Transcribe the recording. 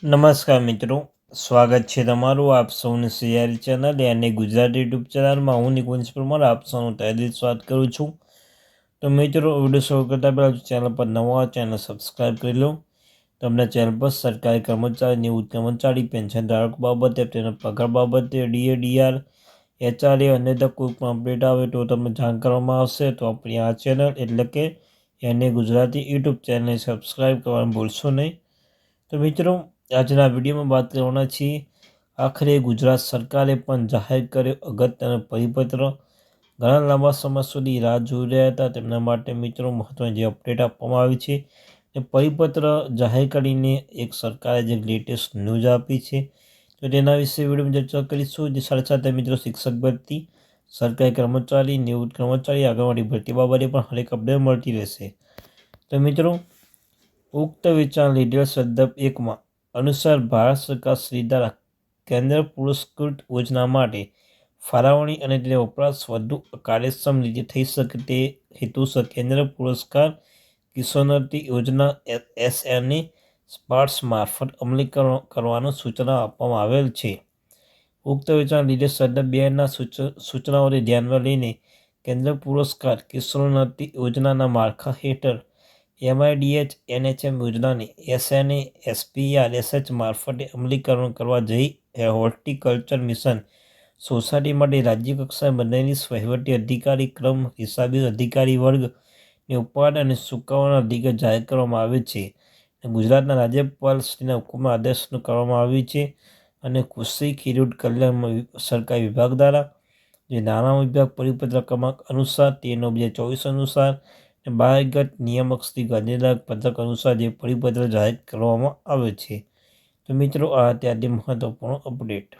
નમસ્કાર મિત્રો, સ્વાગત છે તમારું આપ સૌની સિયારી ચેનલ અને ગુજરાતી યુટ્યુબ ચેનલમાં. હું નિકુંજ પરમાર આપ સૌનું તહેદિલ સ્વાગત કરું છું. તો મિત્રો, વિડીયો શરૂ કરતાં પહેલાં ચેનલ પર નવા ચેનલ સબસ્ક્રાઈબ કરી લો. તમને ચેનલ પર સરકારી કર્મચારી, નિવૃત્ત કર્મચારી, પેન્શન ધારક બાબતે, તેના પગાર બાબતે, ડીએ, ડીઆર, એચઆરએ અને કોઈ પણ અપડેટ આવે તો તમને જાણ કરવામાં આવશે. તો આપણી આ ચેનલ એટલે કે એને ગુજરાતી યુટ્યુબ ચેનલને સબસ્ક્રાઈબ કરવાનું ભૂલશો નહીં. તો મિત્રો, આજના વિડીયોમાં વાત કરવાના છીએ. આખરે ગુજરાત સરકારે પણ જાહેર કર્યો અગત્યનો પરિપત્ર. ઘણા લાંબા સમય સુધી રાહ જોઈ રહ્યા હતા તેમના માટે મિત્રો મહત્વની જે અપડેટ આપવામાં આવી છે એ પરિપત્ર જાહેર કરીને એક સરકારે જે લેટેસ્ટ ન્યૂઝ આપી છે તો તેના વિશે વિડીયોમાં ચર્ચા કરીશું. જે સાથે સાથે મિત્રો શિક્ષક ભરતી, સરકારી કર્મચારી, નિવૃત્ત કર્મચારી, આંગણવાડી ભરતી બાબતે પણ હરેક અપડેટ મળતી રહેશે. તો મિત્રો, ઉક્ત વિચાર લીધેલ સંદર્ભ 1માં અનુસાર ભારત સરકાર શ્રી દ્વારા કેન્દ્ર પુરસ્કૃત યોજના માટે ફાળવણી અને તેનો વપરાશ વધુ કાર્યક્ષમ રીતે થઈ શકે તે હેતુસર કેન્દ્ર પુરસ્કાર કિશોરોન્નતિ યોજના SNA સ્પાર્સ મારફત અમલીકરણ કરવાનું સૂચના આપવામાં આવેલ છે. ઉક્ત વિચાર લીધેલ સંદર્ભ 2ના સૂચનાઓને ધ્યાનમાં લઈને કેન્દ્ર પુરસ્કાર કિશોરોન્નતિ યોજનાના માળખા હેઠળ MIDH NHM યોજનાને SNA SPRSH મારફતે અમલીકરણ કરવા જઈ હોર્ટિકલ્ચર મિશન સોસાયટી માટે રાજ્ય કક્ષાએ બનેલી વહીવટી અધિકારી ક્રમ હિસાબી અધિકારી વર્ગને ઉપાડ અને ચૂકવવાના અધિકાર જાહેર કરવામાં આવે છે. ગુજરાતના રાજ્યપાલ શ્રીના હુકમના આદેશનું કરવામાં આવ્યું છે અને કૃષિ ખેડૂત કલ્યાણ સરકારી વિભાગ દ્વારા જે નાણાં વિભાગ પરિપત્ર ક્રમાંક અનુસાર 13/2024 અનુસાર બાહ્યગત નિયામક શ્રી ગાંધીનગર પત્રક અનુસાર જે પરિપત્ર જાહેર કરવામાં આવે છે. તો મિત્રો, આ અત્યારથી મહત્વપૂર્ણ અપડેટ.